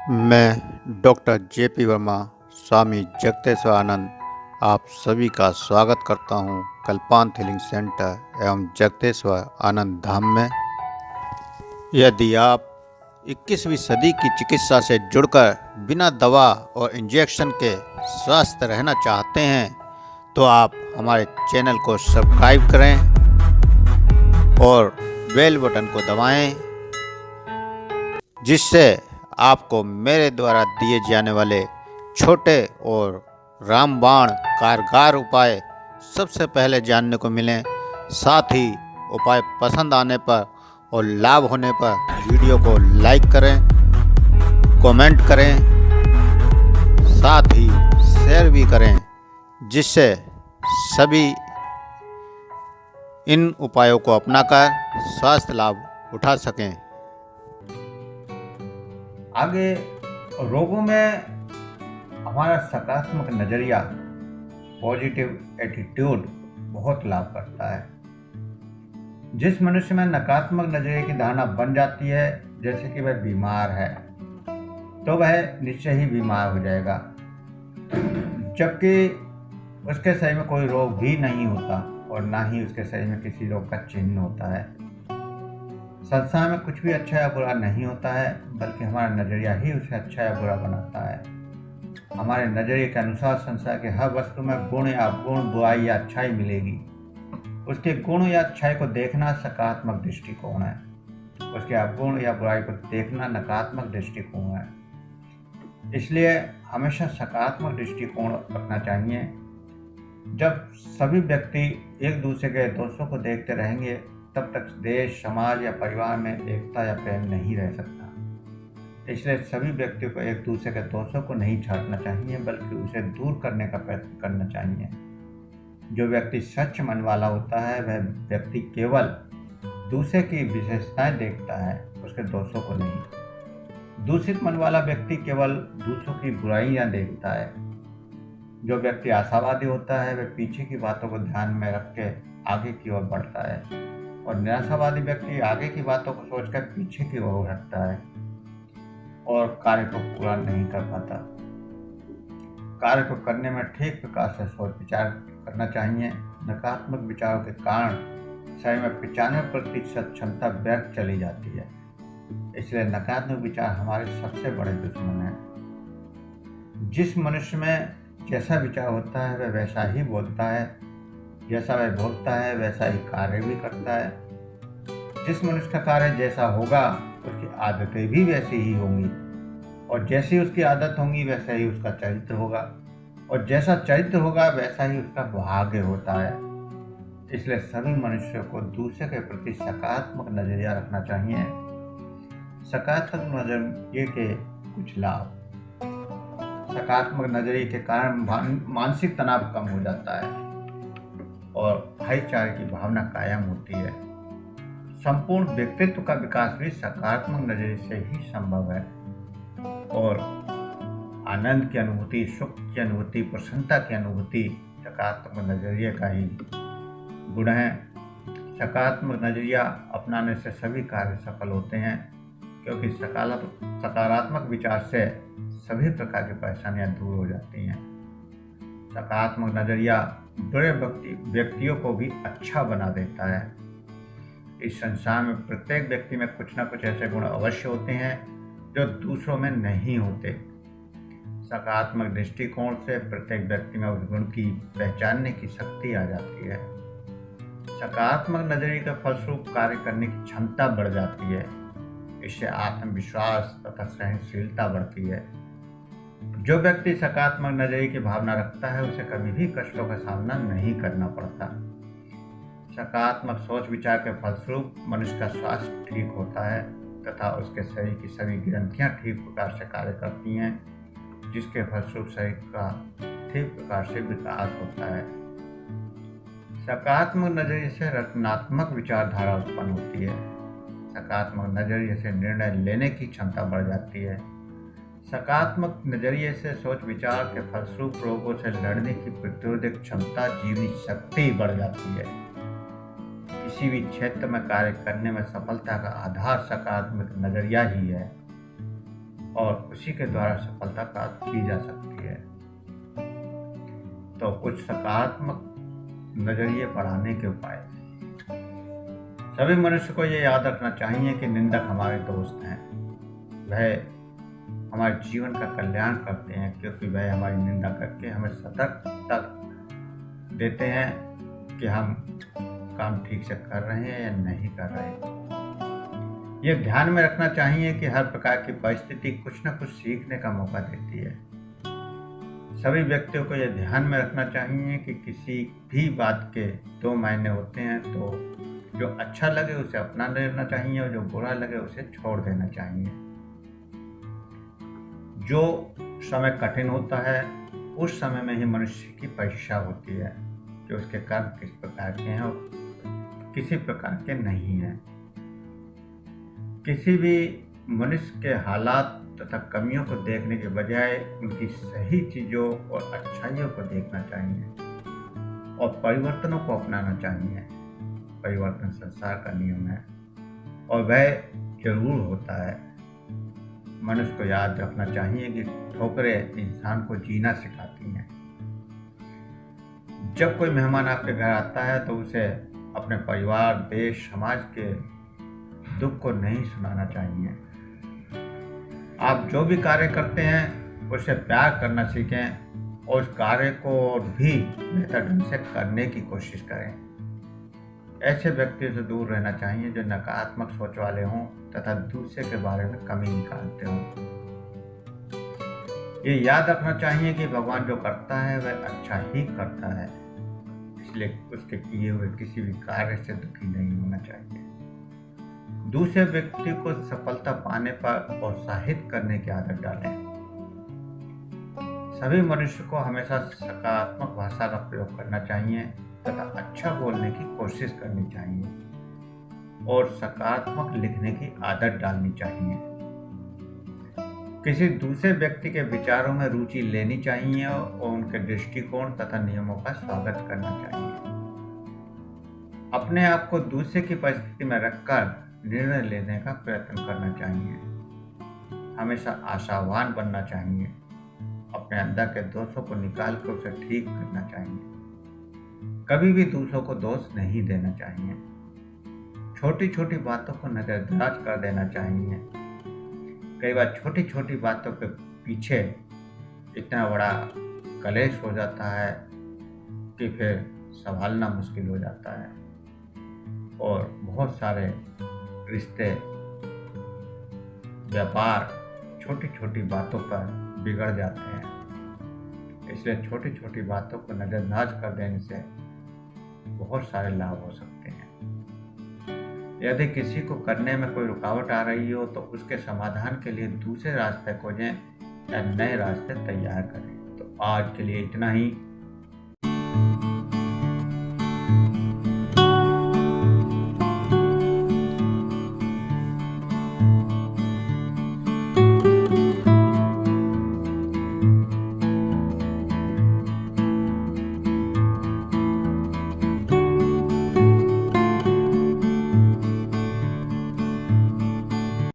मैं doctor JP Verma, स्वामी जगतेश्वर आनंद, आप सभी का स्वागत करता हूं कल्पांत हीलिंग सेंटर एवं जगतेश्वर आनंद धाम में। यदि आप 21वीं सदी की चिकित्सा से जुड़कर बिना दवा और इंजेक्शन के स्वस्थ रहना चाहते हैं तो आप हमारे चैनल को सब्सक्राइब करें और बेल बटन को दबाएं, जिससे आपको मेरे द्वारा दिए जाने वाले छोटे और रामबाण कारगर उपाय सबसे पहले जानने को मिलें। साथ ही उपाय पसंद आने पर और लाभ होने पर वीडियो को लाइक करें, कमेंट करें, साथ ही शेयर भी करें, जिससे सभी इन उपायों को अपनाकर स्वास्थ्य लाभ उठा सकें। आगे रोगों में हमारा सकारात्मक नज़रिया, पॉजिटिव एटीट्यूड बहुत लाभ करता है। जिस मनुष्य में नकारात्मक नज़रिए की धारणा बन जाती है, जैसे कि वह बीमार है, तो वह निश्चय ही बीमार हो जाएगा, जबकि उसके शरीर में कोई रोग भी नहीं होता और ना ही उसके शरीर में किसी रोग का चिन्ह होता है। संसार में कुछ भी अच्छा या बुरा नहीं होता है, बल्कि हमारा नज़रिया ही उसे अच्छा या बुरा बनाता है। हमारे नज़रिए के अनुसार संसार के हर वस्तु में गुण या अवगुण, बुराई या अच्छाई मिलेगी। उसके गुण या अच्छाई को देखना सकारात्मक दृष्टिकोण है, उसके अवगुण या बुराई को देखना नकारात्मक दृष्टिकोण है। इसलिए हमेशा सकारात्मक दृष्टिकोण रखना चाहिए। जब सभी व्यक्ति एक दूसरे के दोषों को देखते रहेंगे, तब तक देश, समाज या परिवार में एकता या प्रेम नहीं रह सकता। इसलिए सभी व्यक्तियों को एक दूसरे के दोषों को नहीं झाड़ना चाहिए, बल्कि उसे दूर करने का प्रयत्न करना चाहिए। जो व्यक्ति सच मन वाला होता है, वह व्यक्ति केवल दूसरे की विशेषताएं देखता है, उसके दोषों को नहीं। दूषित मन वाला व्यक्ति केवल दूसरों की बुराइयां देखता है। जो व्यक्ति आशावादी होता है, वह पीछे की बातों को ध्यान में रख के आगे की ओर बढ़ता है, और निराशावादी व्यक्ति आगे की बातों को सोचकर पीछे की ओर हटता है और कार्य को पूरा नहीं कर पाता। कार्य को करने में ठीक प्रकार से सोच विचार करना चाहिए। नकारात्मक विचारों के कारण शरीर में 95% क्षमता व्यर्थ चली जाती है। इसलिए नकारात्मक विचार हमारे सबसे बड़े दुश्मन हैं। जिस मनुष्य में जैसा विचार होता है, वह वैसा ही बोलता है। जैसा वह बोलता है, वैसा ही कार्य भी करता है। जिस मनुष्य का कार्य जैसा होगा, उसकी आदतें भी वैसी ही होंगी, और जैसी उसकी आदत होंगी, वैसा ही उसका चरित्र होगा, और जैसा चरित्र होगा, वैसा ही उसका भाग्य होता है। इसलिए सभी मनुष्यों को दूसरे के प्रति सकारात्मक नजरिया रखना चाहिए। सकारात्मक नजरिए के कुछ लाभ। सकारात्मक नजरिए के कारण मानसिक तनाव कम हो जाता है और भाईचारे की भावना कायम होती है। संपूर्ण व्यक्तित्व का विकास भी सकारात्मक नजरिए से ही संभव है, और आनंद की अनुभूति, सुख की अनुभूति, प्रसन्नता की अनुभूति सकारात्मक नजरिए का ही गुण है। सकारात्मक नजरिया अपनाने से सभी कार्य सफल होते हैं, क्योंकि सकारात्मक विचार से सभी प्रकार की परेशानियां दूर हो जाती हैं। सकारात्मक नजरिया बुरे व्यक्तियों को भी अच्छा बना देता है। इस संसार में प्रत्येक व्यक्ति में कुछ ना कुछ ऐसे गुण अवश्य होते हैं जो दूसरों में नहीं होते। सकारात्मक दृष्टिकोण से प्रत्येक व्यक्ति में उस गुण की पहचानने की शक्ति आ जाती है। सकारात्मक नजरिए के फलस्वरूप कार्य करने की क्षमता बढ़ जाती है। इससे आत्मविश्वास तथा सहनशीलता बढ़ती है। जो व्यक्ति सकारात्मक नजरिए की भावना रखता है, उसे कभी भी कष्टों का सामना नहीं करना पड़ता। सकारात्मक सोच विचार के फलस्वरूप मनुष्य का स्वास्थ्य ठीक होता है तथा उसके शरीर की सभी ग्रंथियां ठीक प्रकार से कार्य करती हैं, जिसके फलस्वरूप शरीर का ठीक प्रकार से विकास होता है। सकारात्मक नजरिए से रचनात्मक विचारधारा उत्पन्न होती है। सकारात्मक नजरिए से निर्णय लेने की क्षमता बढ़ जाती है। सकारात्मक नजरिए से सोच विचार के फलस्वरूप रोगों से लड़ने की प्रतिरोधक क्षमता, जीवनी शक्ति बढ़ जाती है। किसी भी क्षेत्र में कार्य करने में सफलता का आधार सकारात्मक नजरिया ही है। और उसी के द्वारा सफलता प्राप्त की जा सकती है। तो कुछ सकारात्मक नजरिए बढ़ाने के उपाय। सभी मनुष्य को ये याद रखना चाहिए कि निंदक हमारे दोस्त हैं। वह हमारे जीवन का कल्याण करते हैं, क्योंकि वह हमारी निंदा करके हमें सतर्कता देते हैं कि हम काम ठीक से कर रहे हैं या नहीं कर रहे। ये ध्यान में रखना चाहिए कि हर प्रकार की परिस्थिति कुछ न कुछ सीखने का मौका देती है। सभी व्यक्तियों को यह ध्यान में रखना चाहिए कि किसी भी बात के दो मायने होते हैं, तो जो अच्छा लगे उसे अपना लेना चाहिए और जो बुरा लगे उसे छोड़ देना चाहिए। जो समय कठिन होता है उस समय में ही मनुष्य की परीक्षा होती है कि उसके कर्म किस प्रकार के हैं और किसी प्रकार के नहीं हैं। किसी भी मनुष्य के हालात तथा कमियों को देखने के बजाय उनकी सही चीजों और अच्छाइयों को देखना चाहिए और परिवर्तनों को अपनाना चाहिए। परिवर्तन संसार का नियम है और वह जरूर होता है। मनुष्य को याद रखना चाहिए कि ठोकरें इंसान को जीना सिखाती हैं। जब कोई मेहमान आपके घर आता है तो उसे अपने परिवार, देश, समाज के दुख को नहीं सुनाना चाहिए। आप जो भी कार्य करते हैं उसे प्यार करना सीखें और उस कार्य को और भी बेहतर ढंग से करने की कोशिश करें। ऐसे व्यक्तियों से दूर रहना चाहिए जो नकारात्मक सोच वाले हों तथा दूसरे के बारे में कमी निकालते हों। ये याद रखना चाहिए कि भगवान जो करता है वह अच्छा ही करता है, इसलिए उसके किए हुए किसी भी कार्य से दुखी नहीं होना चाहिए। दूसरे व्यक्ति को सफलता पाने पर प्रोत्साहित करने की आदत डालें। सभी मनुष्य को हमेशा सकारात्मक भाषा का प्रयोग करना चाहिए तथा अच्छा बोलने की कोशिश करनी चाहिए और सकारात्मक लिखने की आदत डालनी चाहिए। किसी दूसरे व्यक्ति के विचारों में रुचि लेनी चाहिए और उनके दृष्टिकोण तथा नियमों का स्वागत करना चाहिए। अपने आप को दूसरे की परिस्थिति में रखकर निर्णय लेने का प्रयत्न करना चाहिए। हमेशा आशावान बनना चाहिए। अपने अंदर के दोषों को निकाल कर उसे ठीक करना चाहिए। कभी भी दूसरों को दोष नहीं देना चाहिए। छोटी छोटी बातों को नजरअंदाज कर देना चाहिए। कई बार छोटी छोटी बातों के पीछे इतना बड़ा कलेश हो जाता है कि फिर संभालना मुश्किल हो जाता है और बहुत सारे रिश्ते, व्यापार छोटी छोटी बातों पर बिगड़ जाते हैं। इसलिए छोटी छोटी बातों को नजरअंदाज कर देने से बहुत सारे लाभ हो सकते हैं। यदि किसी को करने में कोई रुकावट आ रही हो तो उसके समाधान के लिए दूसरे रास्ते खोजें या नए रास्ते तैयार करें। तो आज के लिए इतना ही।